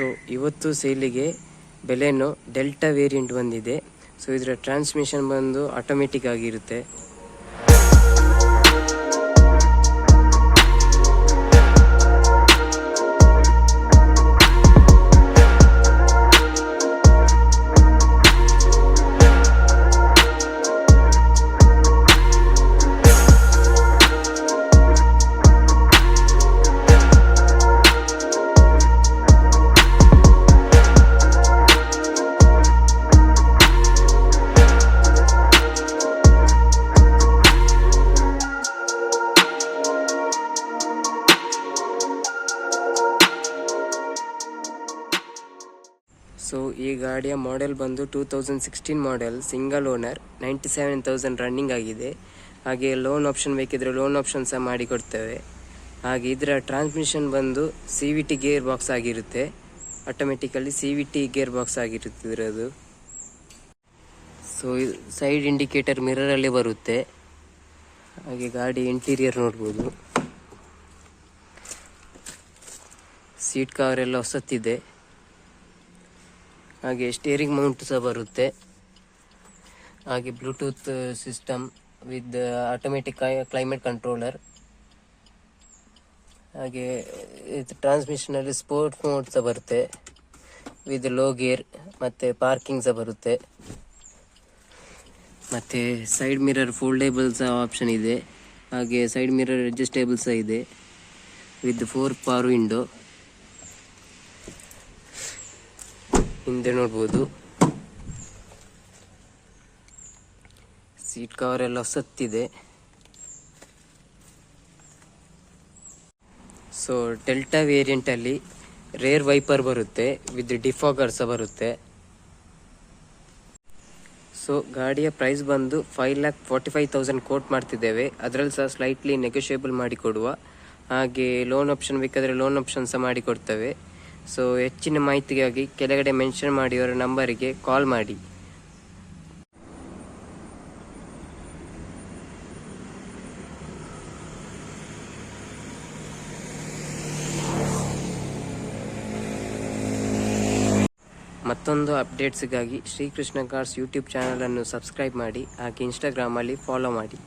So ಇವತ್ತು ಸೇಲಿಗೆ ಬೆಲೆನೋ delta variant ಬಂದಿದೆ. So ಇದರ ಟ್ರಾನ್ಸ್ಮಿಷನ್ ಬಂದು ಆಟೋಮೆಟಿಕ್ ಆಗಿರುತ್ತೆ. ಸೊ ಈ ಗಾಡಿಯ ಮಾಡೆಲ್ ಬಂದು 2016 ಮಾಡೆಲ್, ಸಿಂಗಲ್ ಓನರ್, 97,000 ರನ್ನಿಂಗ್ ಆಗಿದೆ. ಹಾಗೆ ಲೋನ್ ಆಪ್ಷನ್ ಬೇಕಿದ್ರೆ ಲೋನ್ ಆಪ್ಷನ್ ಸಹ ಮಾಡಿಕೊಡ್ತೇವೆ. ಹಾಗೆ ಇದರ ಟ್ರಾನ್ಸ್ಮಿಷನ್ ಬಂದು CVT ಗೇರ್ ಬಾಕ್ಸ್ ಆಗಿರುತ್ತೆ. ಆಟೋಮೆಟಿಕಲಿ CVT ಗೇರ್ ಬಾಕ್ಸ್ ಆಗಿರುತ್ತೆ ಅದು. ಸೊ ಸೈಡ್ ಇಂಡಿಕೇಟರ್ ಮಿರರಲ್ಲಿ ಬರುತ್ತೆ. ಹಾಗೆ ಗಾಡಿ ಇಂಟೀರಿಯರ್ ನೋಡ್ಬೋದು. ಸೀಟ್ ಕವರ್ ಎಲ್ಲ ಹೊಸತ್ತಿದೆ. ಹಾಗೆ ಸ್ಟೇರಿಂಗ್ ಮೌಂಟ್ ಸಹ ಬರುತ್ತೆ. ಹಾಗೆ Bluetooth system with automatic climate controller. ಹಾಗೆ ಟ್ರಾನ್ಸ್ಮಿಷನಲ್ಲಿ ಸ್ಪೋರ್ಟ್ ಮೋಡ್ ಸಹ ಬರುತ್ತೆ ವಿತ್ ಲೋ ಗೇರ್, ಮತ್ತು ಪಾರ್ಕಿಂಗ್ ಸಹ ಬರುತ್ತೆ. ಮತ್ತು ಸೈಡ್ ಮಿರರ್ ಫೋಲ್ಡೇಬಲ್ ಸಹ ಆಪ್ಷನ್ ಇದೆ. ಹಾಗೆ ಸೈಡ್ ಮಿರರ್ ಅಡ್ಜಸ್ಟೇಬಲ್ ಸಹ ಇದೆ ವಿತ್ 4 ಪವರ್ ವಿಂಡೋ. ಹಿಂದೆ ನೋಡ್ಬೋದು. ಸೀಟ್ ಕವರ್ ಎಲ್ಲ ಹೊಸತ್ತಿದೆ. ಸೊ ಡೆಲ್ಟಾ ವೇರಿಯಂಟಲ್ಲಿ ರೇರ್ ವೈಪರ್ ಬರುತ್ತೆ ವಿತ್ ಡಿಫಾಗರ್ ಸಹ ಬರುತ್ತೆ. ಸೊ ಗಾಡಿಯ ಪ್ರೈಸ್ ಬಂದು 5,45,000 ಕೋಟ್ ಮಾಡ್ತಿದ್ದೇವೆ. ಅದರಲ್ಲಿ ಸಹ ಸ್ಲೈಟ್ಲಿ ನೆಗೋಷಿಯೇಬಲ್ ಮಾಡಿಕೊಡುವ. ಹಾಗೆ ಲೋನ್ ಆಪ್ಷನ್ ಬೇಕಾದರೆ ಲೋನ್ ಆಪ್ಷನ್ ಸಹ ಮಾಡಿಕೊಡ್ತೇವೆ. ಸೊ ಹೆಚ್ಚಿನ ಮಾಹಿತಿಗಾಗಿ ಕೆಳಗಡೆ ಮೆನ್ಷನ್ ಮಾಡಿರೋ ನಂಬರಿಗೆ ಕಾಲ್ ಮಾಡಿ. ಮತ್ತೊಂದು ಅಪ್ಡೇಟ್ಸ್ಗಾಗಿ ಶ್ರೀಕೃಷ್ಣ ಕಾರ್ಸ್ ಯೂಟ್ಯೂಬ್ ಚಾನಲನ್ನು ಸಬ್ಸ್ಕ್ರೈಬ್ ಮಾಡಿ. ಹಾಗೆ ಇನ್ಸ್ಟಾಗ್ರಾಮಲ್ಲಿ ಫಾಲೋ ಮಾಡಿ.